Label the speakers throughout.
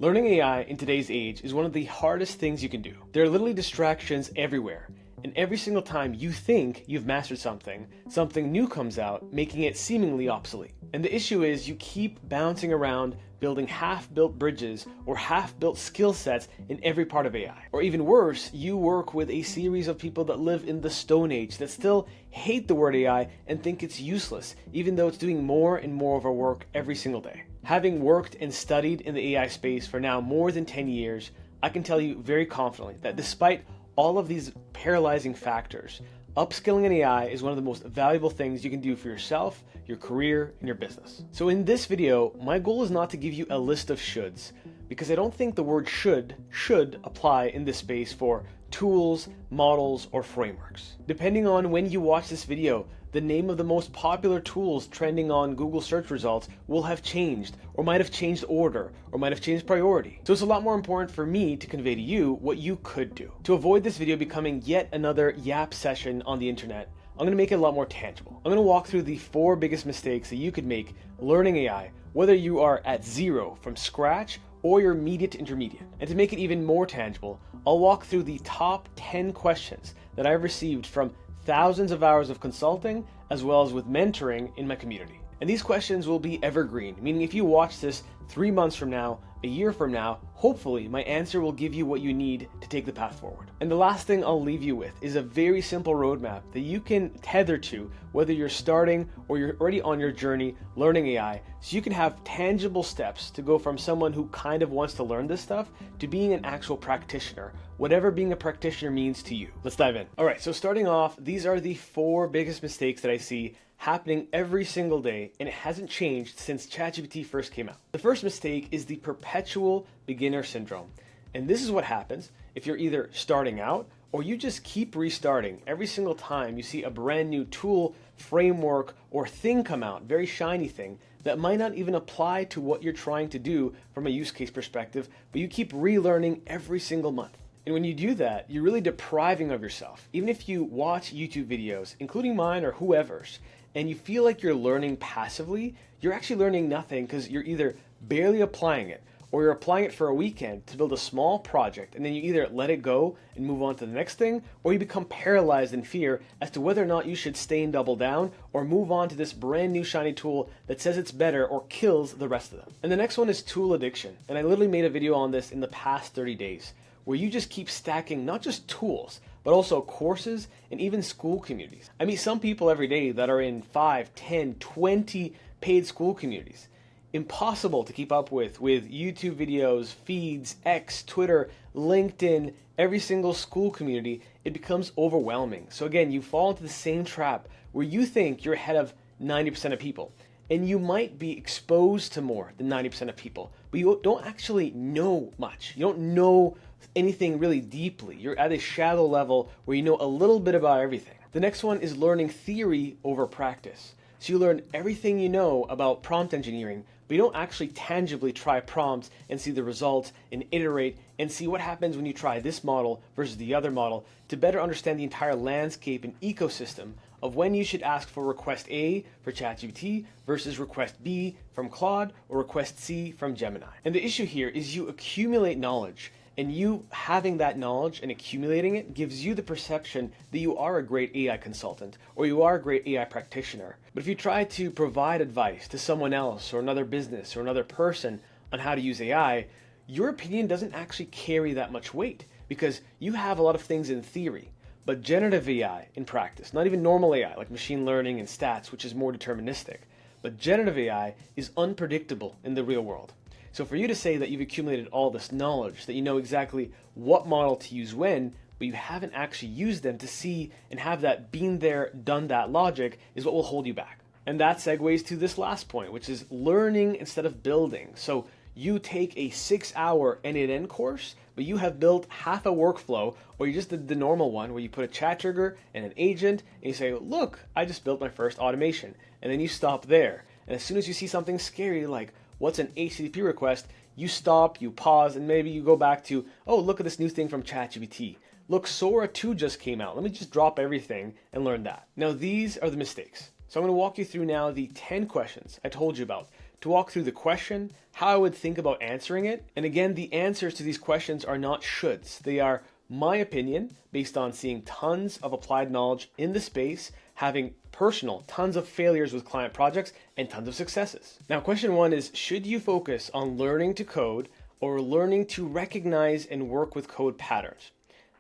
Speaker 1: Learning AI in today's age is one of the hardest things you can do. There are literally distractions everywhere, and every single time you think you've mastered something, something new comes out, making it seemingly obsolete. And the issue is you keep bouncing around building half-built bridges or half-built skill sets in every part of AI. Or even worse, you work with a series of people that live in the Stone Age that still hate the word AI and think it's useless, even though it's doing more and more of our work every single day. Having worked and studied in the AI space for now more than 10 years, I can tell you very confidently that despite all of these paralyzing factors, upskilling in AI is one of the most valuable things you can do for yourself, your career, and your business. So in this video, my goal is not to give you a list of shoulds, because I don't think the word should apply in this space for tools, models, or frameworks. Depending on when you watch this video, the name of the most popular tools trending on Google search results will have changed, or might have changed order, or might have changed priority. So it's a lot more important for me to convey to you what you could do. To avoid this video becoming yet another yap session on the internet, I'm going to make it a lot more tangible. I'm going to walk through the 4 biggest mistakes that you could make learning AI, whether you are at zero from scratch or you're immediate to intermediate. And to make it even more tangible, I'll walk through the top 10 questions that I've received from thousands of hours of consulting as well as with mentoring in my community. And these questions will be evergreen, meaning if you watch this 3 months from now, a year from now, hopefully my answer will give you what you need to take the path forward. And the last thing I'll leave you with is a very simple roadmap that you can tether to whether you're starting or you're already on your journey learning AI, so you can have tangible steps to go from someone who kind of wants to learn this stuff to being an actual practitioner, whatever being a practitioner means to you. Let's dive in. All right, so starting off, these are the 4 biggest mistakes that I see happening every single day, and it hasn't changed since ChatGPT first came out. The first mistake is the Perpetual Beginner Syndrome. And this is what happens if you're either starting out or you just keep restarting every single time you see a brand new tool, framework, or thing come out, very shiny thing, that might not even apply to what you're trying to do from a use case perspective, but you keep relearning every single month. And when you do that, you're really depriving of yourself. Even if you watch YouTube videos, including mine or whoever's, and you feel like you're learning passively, you're actually learning nothing because you're either barely applying it or you're applying it for a weekend to build a small project, and then you either let it go and move on to the next thing, or you become paralyzed in fear as to whether or not you should stay and double down or move on to this brand new shiny tool that says it's better or kills the rest of them. And the next one is tool addiction. And I literally made a video on this in the past 30 days, where you just keep stacking not just tools, but also courses and even school communities. I meet some people every day that are in 5, 10, 20 paid school communities. Impossible to keep up with YouTube videos, feeds, X, Twitter, LinkedIn, every single school community. It becomes overwhelming. So again, you fall into the same trap where you think you're ahead of 90% of people. And you might be exposed to more than 90% of people, but you don't actually know much. You don't know anything really deeply. You're at a shallow level where you know a little bit about everything. The next one is learning theory over practice. So you learn everything you know about prompt engineering, but you don't actually tangibly try prompts and see the results and iterate and see what happens when you try this model versus the other model to better understand the entire landscape and ecosystem of when you should ask for request A for ChatGPT versus request B from Claude or request C from Gemini. And the issue here is you accumulate knowledge, and you having that knowledge and accumulating it gives you the perception that you are a great AI consultant or you are a great AI practitioner. But if you try to provide advice to someone else or another business or another person on how to use AI, your opinion doesn't actually carry that much weight because you have a lot of things in theory. But generative AI in practice, not even normal AI like machine learning and stats, which is more deterministic, but generative AI is unpredictable in the real world. So for you to say that you've accumulated all this knowledge, that you know exactly what model to use when, but you haven't actually used them to see and have that been there, done that logic is what will hold you back. And that segues to this last point, which is learning instead of building. So you take a 6-hour end-to-end course, but you have built half a workflow, or you just did the normal one where you put a chat trigger and an agent and you say, look, I just built my first automation. And then you stop there. And as soon as you see something scary like, what's an HTTP request? You stop, you pause, and maybe you go back to, oh, look at this new thing from ChatGPT. Look, Sora 2 just came out. Let me just drop everything and learn that. Now, these are the mistakes. So I'm going to walk you through now the 10 questions I told you about to walk through the question, how I would think about answering it. And again, the answers to these questions are not shoulds. They are my opinion based on seeing tons of applied knowledge in the space, having personal tons of failures with client projects and tons of successes. Now, question one is, should you focus on learning to code or learning to recognize and work with code patterns?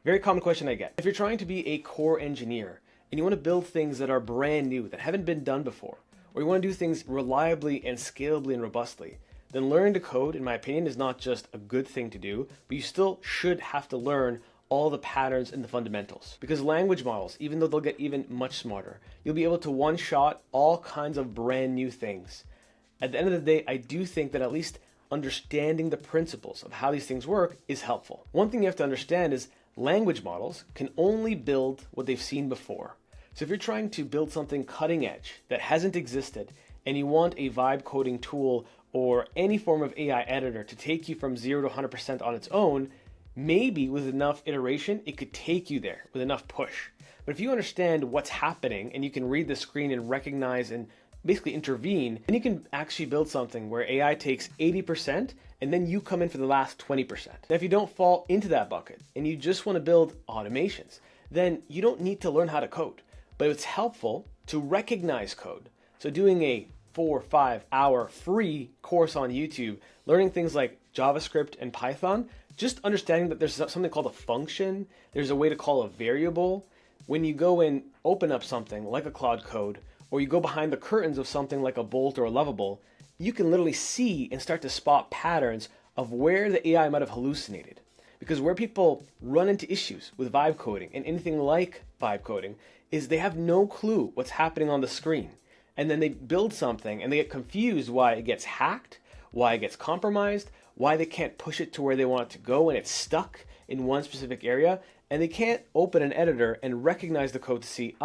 Speaker 1: Very common question I get. If you're trying to be a core engineer and you want to build things that are brand new, that haven't been done before, or you want to do things reliably and scalably and robustly, then learning to code, in my opinion, is not just a good thing to do, but you still should have to learn all the patterns and the fundamentals. Because language models, even though they'll get even much smarter, you'll be able to one-shot all kinds of brand new things. At the end of the day, I do think that at least understanding the principles of how these things work is helpful. One thing you have to understand is language models can only build what they've seen before. So if you're trying to build something cutting edge that hasn't existed and you want a vibe coding tool or any form of AI editor to take you from 0 to 100% on its own, maybe with enough iteration, it could take you there with enough push. But if you understand what's happening and you can read the screen and recognize and basically intervene, then you can actually build something where AI takes 80% and then you come in for the last 20%. Now, if you don't fall into that bucket and you just want to build automations, then you don't need to learn how to code. But it's helpful to recognize code. So doing a 4 or 5 hour free course on YouTube, learning things like JavaScript and Python, just understanding that there's something called a function, there's a way to call a variable. When you go and open up something like a Cloud Code, or you go behind the curtains of something like a Bolt or a Lovable, you can literally see and start to spot patterns of where the AI might have hallucinated. Because where people run into issues with vibe coding and anything like vibe coding is they have no clue what's happening on the screen. And then they build something and they get confused why it gets hacked, why it gets compromised, why they can't push it to where they want it to go and it's stuck in one specific area, and they can't open an editor and recognize the code to see,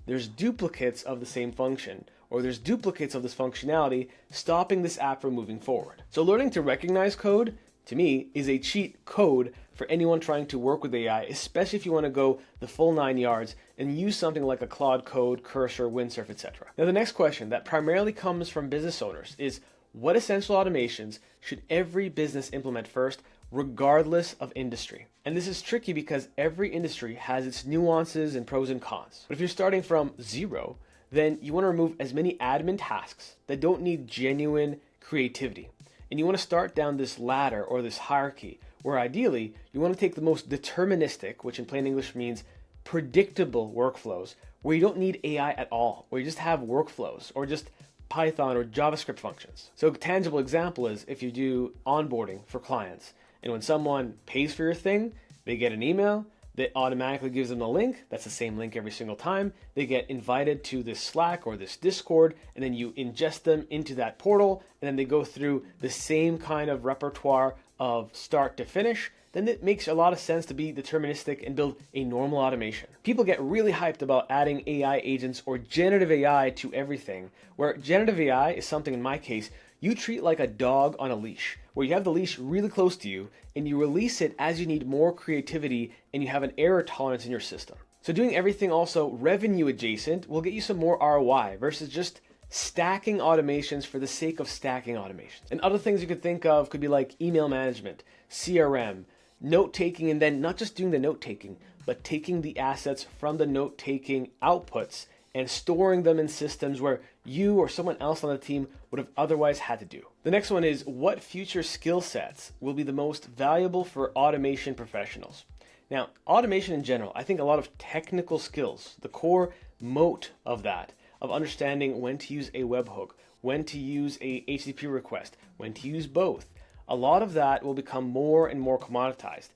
Speaker 1: there's duplicates of the same function, or there's duplicates of this functionality stopping this app from moving forward. So learning to recognize code, to me, is a cheat code for anyone trying to work with AI, especially if you want to go the full 9 yards and use something like a Cloud Code, Cursor, Windsurf, etc. Now, the next question that primarily comes from business owners is, what essential automations should every business implement first, regardless of industry? And this is tricky because every industry has its nuances and pros and cons. But if you're starting from zero, then you want to remove as many admin tasks that don't need genuine creativity. And you want to start down this ladder or this hierarchy where ideally you want to take the most deterministic, which in plain English means predictable workflows, where you don't need AI at all, where you just have workflows or just Python or JavaScript functions. So a tangible example is if you do onboarding for clients, and when someone pays for your thing, they get an email that automatically gives them a link. That's the same link every single time. They get invited to this Slack or this Discord, and then you ingest them into that portal, and then they go through the same kind of repertoire of start to finish. Then it makes a lot of sense to be deterministic and build a normal automation. People get really hyped about adding AI agents or generative AI to everything, where generative AI is something, in my case, you treat like a dog on a leash, where you have the leash really close to you and you release it as you need more creativity and you have an error tolerance in your system. So doing everything also revenue adjacent will get you some more ROI versus just stacking automations for the sake of stacking automations. And other things you could think of could be like email management, CRM, note-taking, and then not just doing the note-taking, but taking the assets from the note-taking outputs and storing them in systems where you or someone else on the team would have otherwise had to do. The next one is, what future skill sets will be the most valuable for automation professionals? Now, automation in general, I think a lot of technical skills, the core moat of that, of understanding when to use a webhook, when to use a HTTP request, when to use both, a lot of that will become more and more commoditized.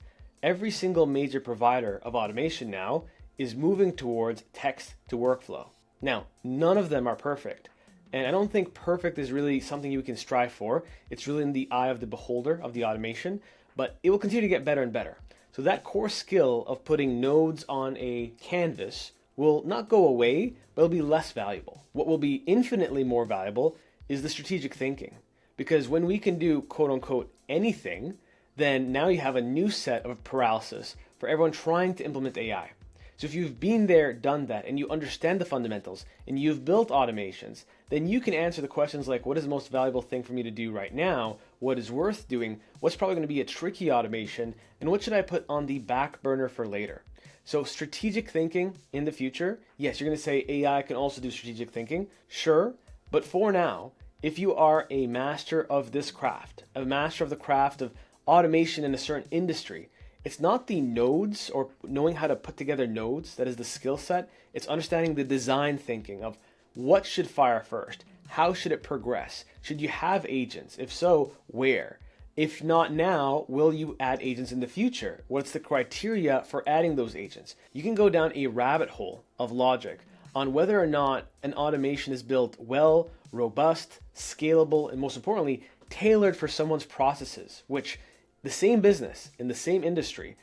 Speaker 1: Every single major provider of automation now is moving towards text to workflow. Now, none of them are perfect. And I don't think perfect is really something you can strive for. It's really in the eye of the beholder of the automation, but it will continue to get better and better. So that core skill of putting nodes on a canvas will not go away, but it'll be less valuable. What will be infinitely more valuable is the strategic thinking. Because when we can do quote unquote anything, then now you have a new set of paralysis for everyone trying to implement AI. So if you've been there, done that, and you understand the fundamentals, and you've built automations, then you can answer the questions like, what is the most valuable thing for me to do right now? What is worth doing? What's probably going to be a tricky automation? And what should I put on the back burner for later? So strategic thinking in the future, yes, you're going to say AI can also do strategic thinking, sure, but for now, if you are a master of this craft, a master of the craft of automation in a certain industry, it's not the nodes or knowing how to put together nodes that is the skill set. It's understanding the design thinking of what should fire first, how should it progress, should you have agents, if so, where? If not now, will you add agents in the future? What's the criteria for adding those agents? You can go down a rabbit hole of logic on whether or not an automation is built well, robust, scalable, and most importantly, tailored for someone's processes, which the same business in the same industry,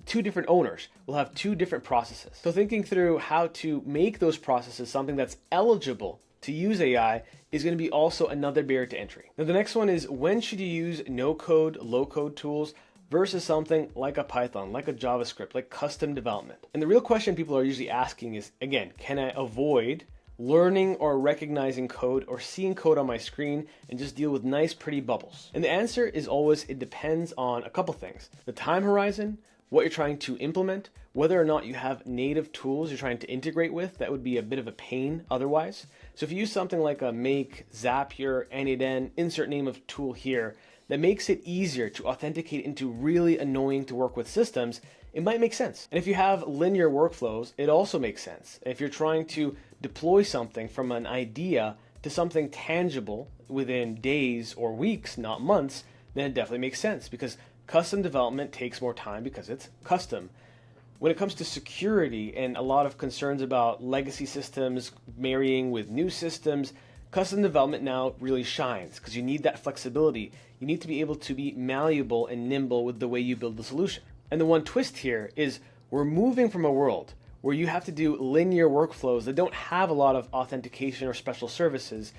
Speaker 1: two different owners will have two different processes. So thinking through how to make those processes something that's eligible to use AI is going to be also another barrier to entry. Now the next one is, when should you use no-code, low-code tools versus something like a Python, like a JavaScript, like custom development? And the real question people are usually asking is, again, can I avoid learning or recognizing code or seeing code on my screen and just deal with nice, pretty bubbles? And the answer is always, it depends on a couple things: the time horizon, what you're trying to implement, whether or not you have native tools you're trying to integrate with. That would be a bit of a pain otherwise. So if you use something like a Make, Zapier, N8N, insert name of tool here, that makes it easier to authenticate into really annoying to work with systems, it might make sense. And if you have linear workflows, it also makes sense. And if you're trying to deploy something from an idea to something tangible within days or weeks, not months, then it definitely makes sense, because custom development takes more time because it's custom. When it comes to security and a lot of concerns about legacy systems marrying with new systems, custom development now really shines because you need that flexibility. You need to be able to be malleable and nimble with the way you build the solution. And the one twist here is, we're moving from a world where you have to do linear workflows that don't have a lot of authentication or special services.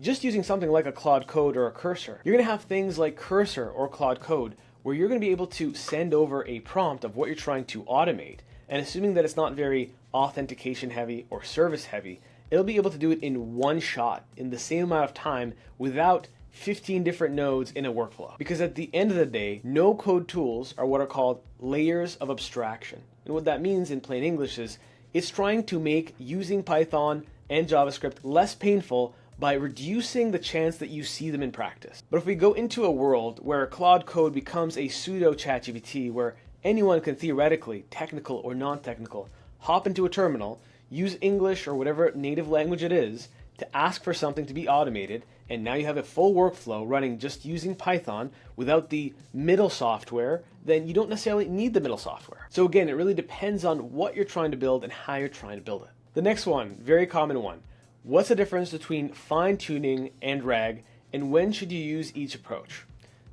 Speaker 1: Just using something like a Claude Code or a Cursor, you're going to have things like Cursor or Claude Code where you're going to be able to send over a prompt of what you're trying to automate, and assuming that it's not very authentication heavy or service heavy, it'll be able to do it in one shot in the same amount of time without 15 different nodes in a workflow. Because at the end of the day, no code tools are what are called layers of abstraction. And what that means in plain English is, it's trying to make using Python and JavaScript less painful by reducing the chance that you see them in practice. But if we go into a world where Claude Code becomes a pseudo ChatGPT, where anyone can theoretically, technical or non-technical, hop into a terminal, use English or whatever native language it is to ask for something to be automated, and now you have a full workflow running just using Python without the middle software, then you don't necessarily need the middle software. So again, it really depends on what you're trying to build and how you're trying to build it. The next one, very common one. What's the difference between fine-tuning and RAG, and when should you use each approach?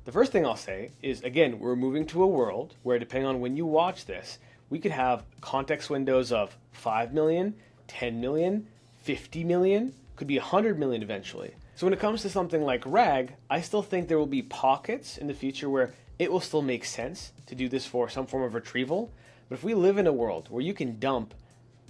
Speaker 1: The first thing I'll say is, again, we're moving to a world where, depending on when you watch this, we could have context windows of 5 million, 10 million, 50 million, could be 100 million eventually. So when it comes to something like RAG, I still think there will be pockets in the future where it will still make sense to do this for some form of retrieval. But if we live in a world where you can dump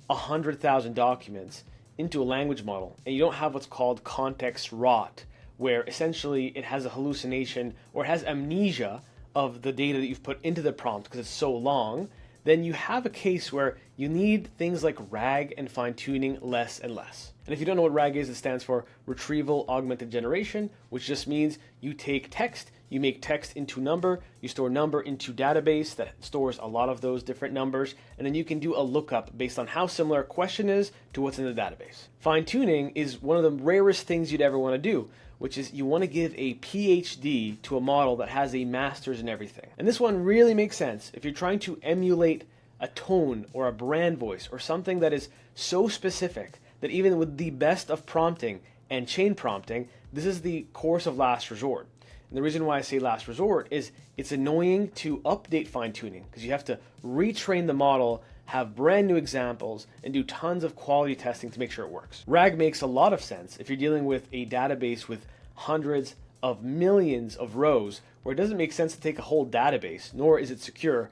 Speaker 1: 100,000 documents into a language model, and you don't have what's called context rot, where essentially it has a hallucination or it has amnesia of the data that you've put into the prompt because it's so long, then you have a case where you need things like RAG and fine-tuning less and less. And if you don't know what RAG is, it stands for Retrieval Augmented Generation, which just means you take text, you make text into number, you store number into database that stores a lot of those different numbers, and then you can do a lookup based on how similar a question is to what's in the database. Fine-tuning is one of the rarest things you'd ever want to do, which is you want to give a PhD to a model that has a master's in everything. And this one really makes sense if you're trying to emulate a tone or a brand voice or something that is so specific that even with the best of prompting and chain prompting, this is the course of last resort. And the reason why I say last resort is it's annoying to update fine-tuning because you have to retrain the model, have brand new examples, and do tons of quality testing to make sure it works. RAG makes a lot of sense if you're dealing with a database with hundreds of millions of rows, where it doesn't make sense to take a whole database, nor is it secure,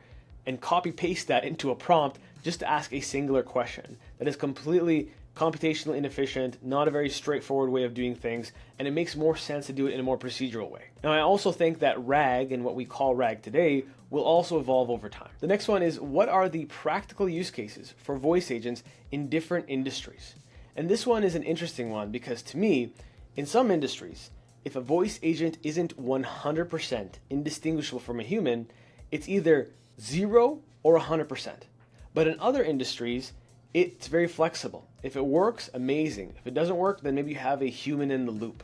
Speaker 1: and copy paste that into a prompt just to ask a singular question that is completely computationally inefficient, not a very straightforward way of doing things, and it makes more sense to do it in a more procedural way. Now, I also think that RAG and what we call RAG today will also evolve over time. The next one is, what are the practical use cases for voice agents in different industries? And this one is an interesting one because to me, in some industries, if a voice agent isn't 100% indistinguishable from a human, it's either 0 or 100%. But in other industries, it's very flexible. If it works, amazing. If it doesn't work, then maybe you have a human in the loop.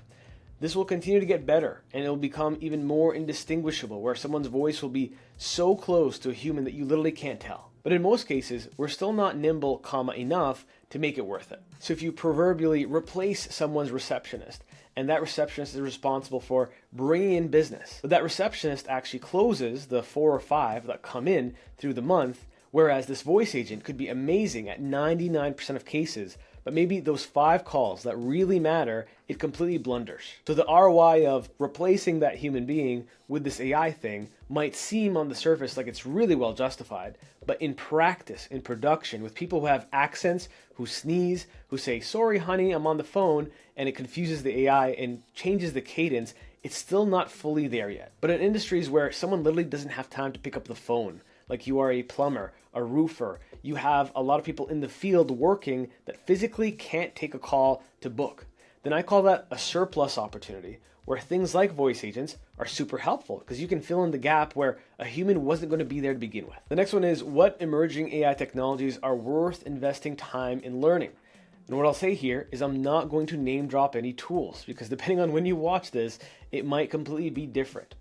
Speaker 1: This will continue to get better, and it will become even more indistinguishable, where someone's voice will be so close to a human that you literally can't tell. But in most cases, we're still not nimble, enough to make it worth it. So if you proverbially replace someone's receptionist, and that receptionist is responsible for bringing in business, but that receptionist actually closes the 4 or 5 that come in through the month, whereas this voice agent could be amazing at 99% of cases, but maybe those 5 calls that really matter, it completely blunders. So the ROI of replacing that human being with this AI thing might seem on the surface like it's really well justified, but in practice, in production, with people who have accents, who sneeze, who say, "Sorry, honey, I'm on the phone," and it confuses the AI and changes the cadence, it's still not fully there yet. But in industries where someone literally doesn't have time to pick up the phone, like you are a plumber, a roofer, you have a lot of people in the field working that physically can't take a call to book, then I call that a surplus opportunity, where things like voice agents are super helpful because you can fill in the gap where a human wasn't going to be there to begin with. The next one is, what emerging AI technologies are worth investing time in learning? And what I'll say here is I'm not going to name drop any tools because depending on when you watch this, it might completely be different.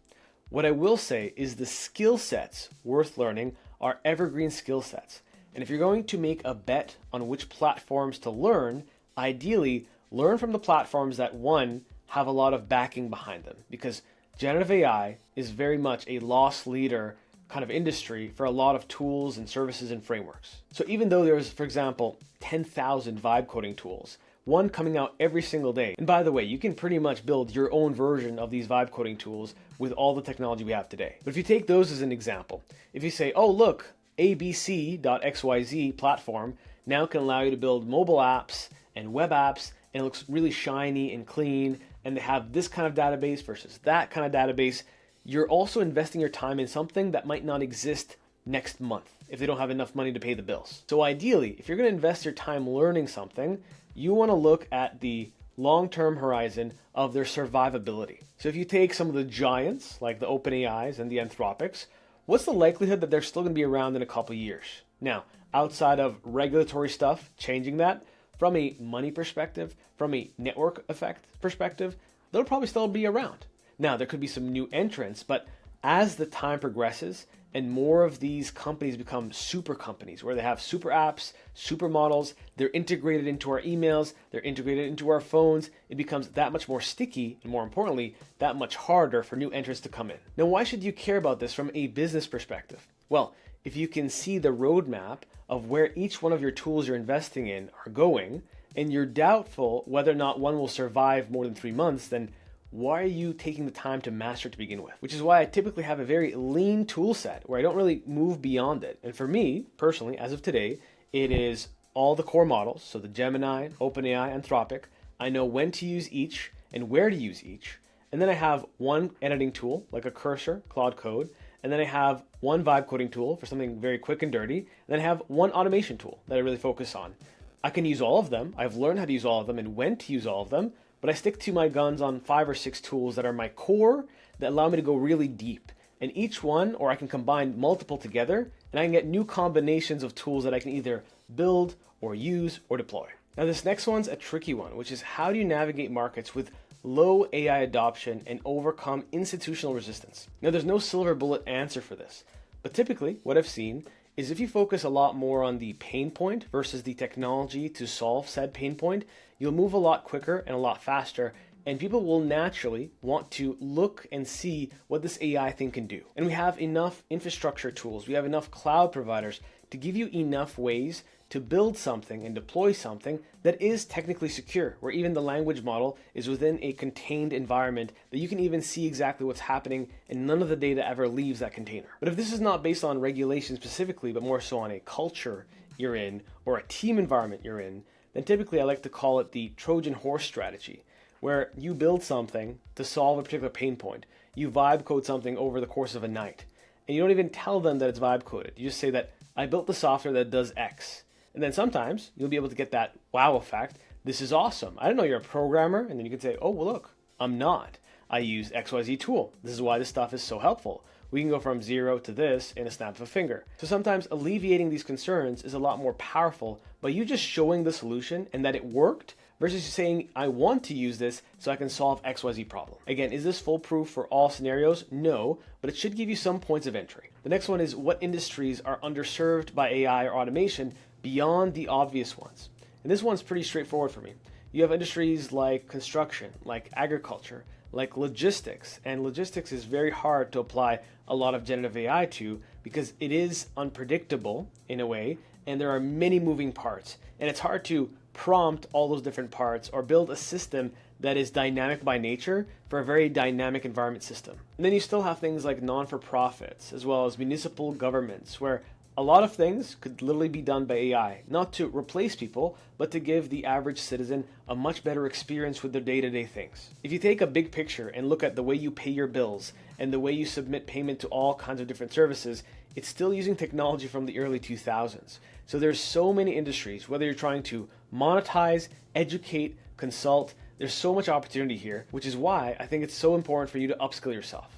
Speaker 1: What I will say is the skill sets worth learning are evergreen skill sets. And if you're going to make a bet on which platforms to learn, ideally learn from the platforms that, one, have a lot of backing behind them, because generative AI is very much a loss leader kind of industry for a lot of tools and services and frameworks. So even though there's, for example, 10,000 vibe coding tools, one coming out every single day. And by the way, you can pretty much build your own version of these vibe coding tools with all the technology we have today. But if you take those as an example, if you say, oh, look, abc.xyz platform now can allow you to build mobile apps and web apps, and it looks really shiny and clean, and they have this kind of database versus that kind of database, you're also investing your time in something that might not exist next month if they don't have enough money to pay the bills. So ideally, if you're going to invest your time learning something, you want to look at the long-term horizon of their survivability. So if you take some of the giants, like the OpenAIs and the Anthropics, what's the likelihood that they're still going to be around in a couple years? Now, outside of regulatory stuff, changing that, from a money perspective, from a network effect perspective, they'll probably still be around. Now, there could be some new entrants, but as the time progresses and more of these companies become super companies where they have super apps, super models, they're integrated into our emails, they're integrated into our phones, it becomes that much more sticky and, more importantly, that much harder for new entrants to come in. Now, why should you care about this from a business perspective? Well, if you can see the roadmap of where each one of your tools you're investing in are going, and you're doubtful whether or not one will survive more than 3 months, then why are you taking the time to master it to begin with? Which is why I typically have a very lean tool set where I don't really move beyond it. And for me, personally, as of today, it is all the core models. So the Gemini, OpenAI, Anthropic. I know when to use each and where to use each. And then I have one editing tool, like a cursor, Claude Code. And then I have one vibe coding tool for something very quick and dirty. And then I have one automation tool that I really focus on. I can use all of them. I've learned how to use all of them and when to use all of them. But I stick to my guns on 5 or 6 tools that are my core that allow me to go really deep. And each one, or I can combine multiple together, and I can get new combinations of tools that I can either build or use or deploy. Now this next one's a tricky one, which is how do you navigate markets with low AI adoption and overcome institutional resistance? Now there's no silver bullet answer for this, but typically what I've seen is if you focus a lot more on the pain point versus the technology to solve said pain point, you'll move a lot quicker and a lot faster, and people will naturally want to look and see what this AI thing can do. And we have enough infrastructure tools, we have enough cloud providers to give you enough ways to build something and deploy something that is technically secure, where even the language model is within a contained environment that you can even see exactly what's happening and none of the data ever leaves that container. But if this is not based on regulation specifically, but more so on a culture you're in or a team environment you're in, then typically I like to call it the Trojan horse strategy, where you build something to solve a particular pain point. You vibe code something over the course of a night, and you don't even tell them that it's vibe coded. You just say that I built the software that does X. And then sometimes you'll be able to get that wow effect. This is awesome. I didn't know you're a programmer. And then you can say, oh, well, look, I'm not. I use XYZ tool. This is why this stuff is so helpful. We can go from 0 to this in a snap of a finger. So sometimes alleviating these concerns is a lot more powerful by you just showing the solution and that it worked versus saying, I want to use this so I can solve XYZ problem. Again, is this foolproof for all scenarios? No, but it should give you some points of entry. The next one is what industries are underserved by AI or automation beyond the obvious ones. And this one's pretty straightforward for me. You have industries like construction, like agriculture, like logistics. And logistics is very hard to apply a lot of generative AI to because it is unpredictable in a way, and there are many moving parts. And it's hard to prompt all those different parts or build a system that is dynamic by nature for a very dynamic environment system. And then you still have things like non-for-profits as well as municipal governments where a lot of things could literally be done by AI, not to replace people, but to give the average citizen a much better experience with their day-to-day things. If you take a big picture and look at the way you pay your bills and the way you submit payment to all kinds of different services, it's still using technology from the early 2000s. So there's so many industries, whether you're trying to monetize, educate, consult, there's so much opportunity here, which is why I think it's so important for you to upskill yourself.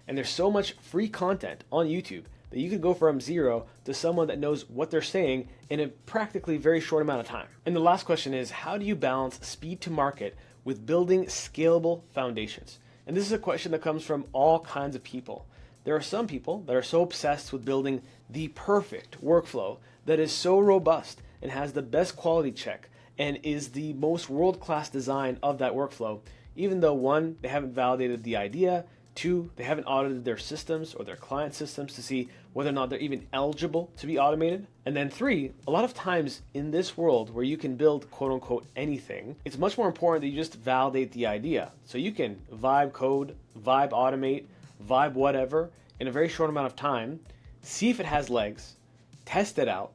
Speaker 1: And there's so much free content on YouTube that you could go from 0 to someone that knows what they're saying in a practically very short amount of time. And the last question is, how do you balance speed to market with building scalable foundations? And this is a question that comes from all kinds of people. There are some people that are so obsessed with building the perfect workflow that is so robust and has the best quality check and is the most world-class design of that workflow, even though 1, they haven't validated the idea, 2, they haven't audited their systems or their client systems to see whether or not they're even eligible to be automated. And then 3, a lot of times in this world where you can build quote unquote anything, it's much more important that you just validate the idea. So you can vibe code, vibe automate, vibe whatever in a very short amount of time, see if it has legs, test it out,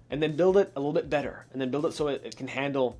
Speaker 1: and then build it a little bit better. And then build it so it can handle,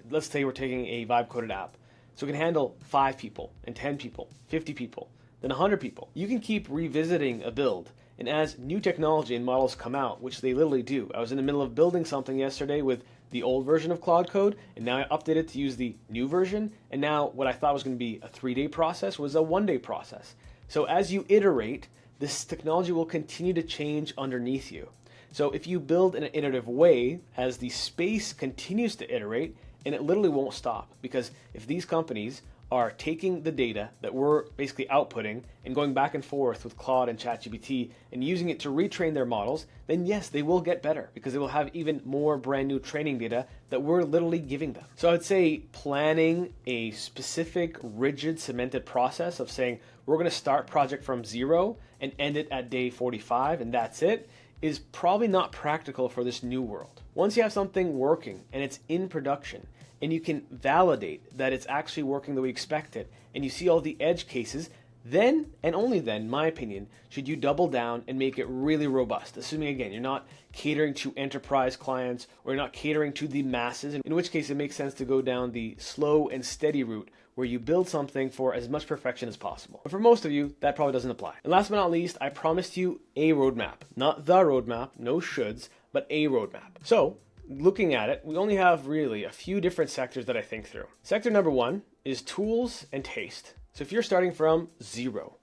Speaker 1: let's say we're taking a vibe coded app. So it can handle 5 people and 10 people, 50 people, then 100 people. You can keep revisiting a build, and as new technology and models come out, which they literally do. I was in the middle of building something yesterday with the old version of Claude Code, and now I updated to use the new version, and now what I thought was going to be a 3-day process was a 1-day process. So as you iterate, this technology will continue to change underneath you. So if you build in an iterative way, as the space continues to iterate, and it literally won't stop, because if these companies are taking the data that we're basically outputting and going back and forth with Claude and ChatGPT and using it to retrain their models, then yes, they will get better because they will have even more brand new training data that we're literally giving them. So I'd say planning a specific, rigid, cemented process of saying we're going to start project from 0 and end it at day 45 and that's it is probably not practical for this new world. Once you have something working and it's in production, and you can validate that it's actually working the way you expect it, and you see all the edge cases, then, and only then, in my opinion, should you double down and make it really robust, assuming, again, you're not catering to enterprise clients, or you're not catering to the masses, in which case it makes sense to go down the slow and steady route, where you build something for as much perfection as possible. But for most of you, that probably doesn't apply. And last but not least, I promised you a roadmap. Not the roadmap, no shoulds, but a roadmap. So, looking at it, we only have really a few different sectors that I think through. Sector number 1 is tools and taste. So if you're starting from 0,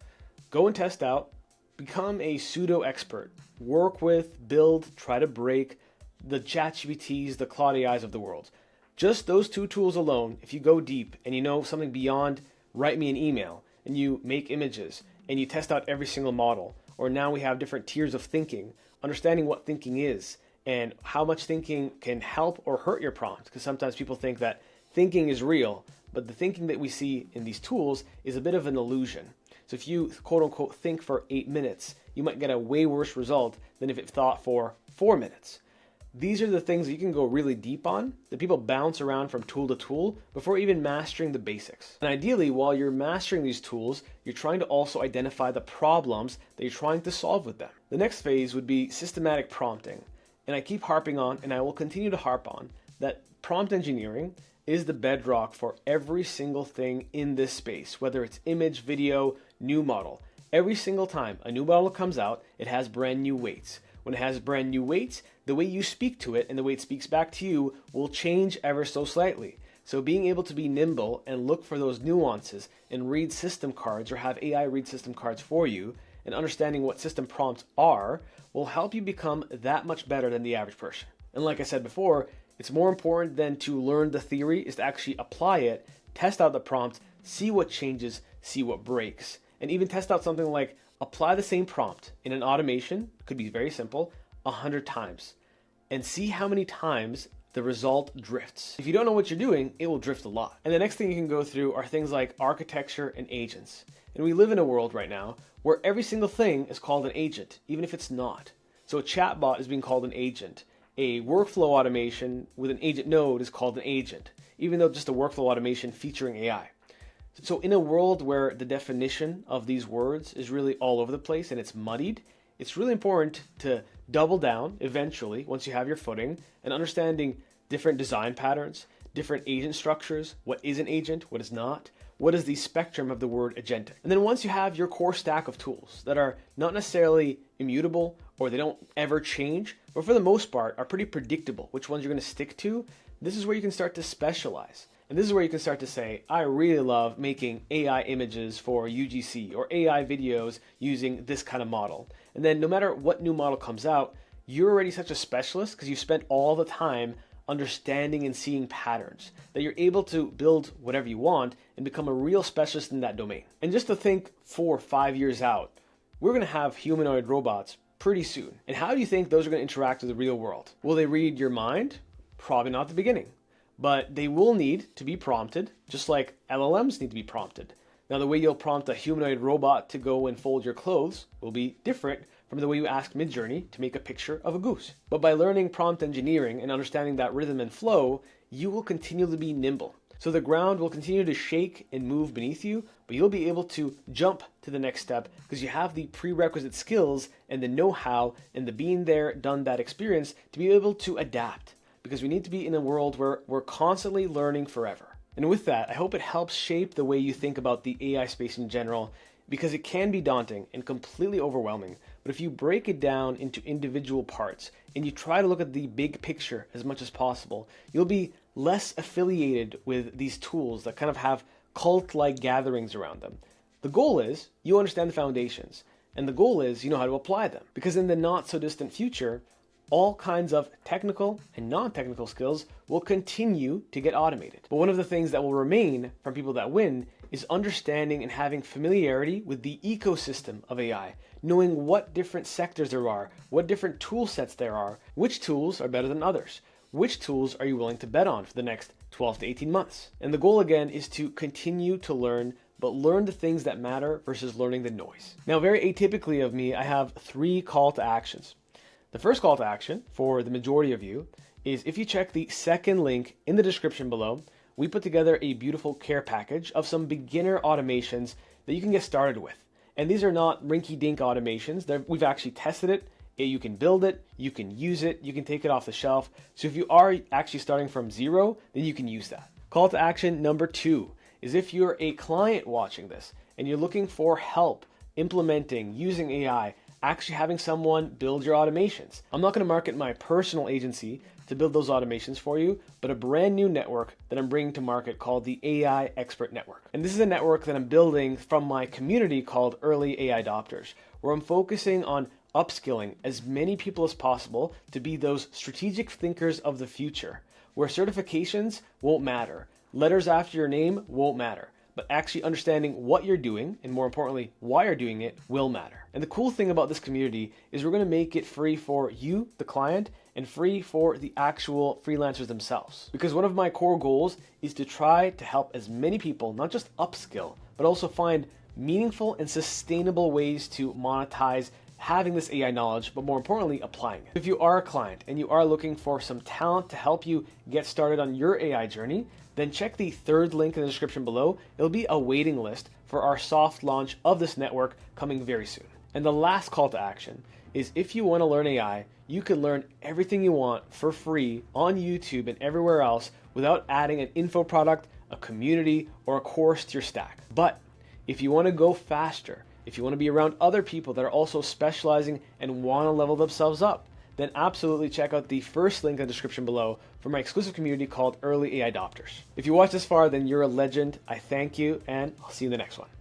Speaker 1: go and test out, become a pseudo expert, work with, build, try to break the ChatGPTs, the Claude AIs of the world. Just those 2 tools alone, if you go deep and you know something beyond write me an email and you make images and you test out every single model, or now we have different tiers of thinking, understanding what thinking is, and how much thinking can help or hurt your prompt. Because sometimes people think that thinking is real, but the thinking that we see in these tools is a bit of an illusion. So if you quote unquote think for 8 minutes, you might get a way worse result than if it thought for 4 minutes. These are the things that you can go really deep on, that people bounce around from tool to tool before even mastering the basics. And ideally, while you're mastering these tools, you're trying to also identify the problems that you're trying to solve with them. The next phase would be systematic prompting. And I keep harping on, and I will continue to harp on, that prompt engineering is the bedrock for every single thing in this space, whether it's image, video, new model. Every single time a new model comes out, it has brand new weights. When it has brand new weights, the way you speak to it and the way it speaks back to you will change ever so slightly. So being able to be nimble and look for those nuances and read system cards or have AI read system cards for you and understanding what system prompts are will help you become that much better than the average person. And like I said before, it's more important than to learn the theory is to actually apply it, test out the prompt, see what changes, see what breaks, and even test out something like apply the same prompt in an automation, could be very simple, 100 times, and see how many times the result drifts. If you don't know what you're doing, it will drift a lot. And the next thing you can go through are things like architecture and agents. And we live in a world right now where every single thing is called an agent, even if it's not. So a chatbot is being called an agent. A workflow automation with an agent node is called an agent, even though just a workflow automation featuring AI. So in a world where the definition of these words is really all over the place and it's muddied, it's really important to double down eventually once you have your footing and understanding different design patterns, different agent structures, what is an agent, what is not, what is the spectrum of the word agentic. And then once you have your core stack of tools that are not necessarily immutable or they don't ever change, but for the most part are pretty predictable which ones you're going to stick to, this is where you can start to specialize. And this is where you can start to say, I really love making AI images for UGC or AI videos using this kind of model. And then no matter what new model comes out, you're already such a specialist because you spent all the time understanding and seeing patterns that you're able to build whatever you want and become a real specialist in that domain. And just to think 4 or 5 years out, we're going to have humanoid robots pretty soon. And how do you think those are going to interact with the real world? Will they read your mind? Probably not at the beginning. But they will need to be prompted, just like LLMs need to be prompted. Now, the way you'll prompt a humanoid robot to go and fold your clothes will be different from the way you ask Midjourney to make a picture of a goose. But by learning prompt engineering and understanding that rhythm and flow, you will continue to be nimble. So the ground will continue to shake and move beneath you, but you'll be able to jump to the next step because you have the prerequisite skills and the know-how and the being there, done that experience to be able to adapt. Because we need to be in a world where we're constantly learning forever. And with that, I hope it helps shape the way you think about the AI space in general, because it can be daunting and completely overwhelming. But if you break it down into individual parts and you try to look at the big picture as much as possible, you'll be less affiliated with these tools that kind of have cult-like gatherings around them. The goal is you understand the foundations, and the goal is you know how to apply them. Because in the not so distant future, all kinds of technical and non-technical skills will continue to get automated. But one of the things that will remain from people that win is understanding and having familiarity with the ecosystem of AI, knowing what different sectors there are, what different tool sets there are, which tools are better than others, which tools are you willing to bet on for the next 12 to 18 months. And the goal again is to continue to learn, but learn the things that matter versus learning the noise. Now, very atypically of me, I have 3 call to actions. The first call to action for the majority of you is if you check the second link in the description below, we put together a beautiful care package of some beginner automations that you can get started with. And these are not rinky-dink automations. We've actually tested it. You can build it, you can use it, you can take it off the shelf. So if you are actually starting from zero, then you can use that. Call to action number 2 is if you're a client watching this and you're looking for help implementing, using AI, actually having someone build your automations. I'm not going to market my personal agency to build those automations for you, but a brand new network that I'm bringing to market called the AI Expert Network. And this is a network that I'm building from my community called Early AI Adopters, where I'm focusing on upskilling as many people as possible to be those strategic thinkers of the future, where certifications won't matter, letters after your name won't matter, but actually understanding what you're doing, and more importantly, why you're doing it, will matter. And the cool thing about this community is we're gonna make it free for you, the client, and free for the actual freelancers themselves. Because one of my core goals is to try to help as many people, not just upskill, but also find meaningful and sustainable ways to monetize having this AI knowledge, but more importantly, applying it. If you are a client and you are looking for some talent to help you get started on your AI journey, then check the third link in the description below. It'll be a waiting list for our soft launch of this network coming very soon. And the last call to action is if you want to learn AI, you can learn everything you want for free on YouTube and everywhere else without adding an info product, a community, or a course to your stack. But if you want to go faster, if you want to be around other people that are also specializing and want to level themselves up, then absolutely check out the first link in the description below for my exclusive community called Early AI Adopters. If you watched this far, then you're a legend. I thank you, and I'll see you in the next one.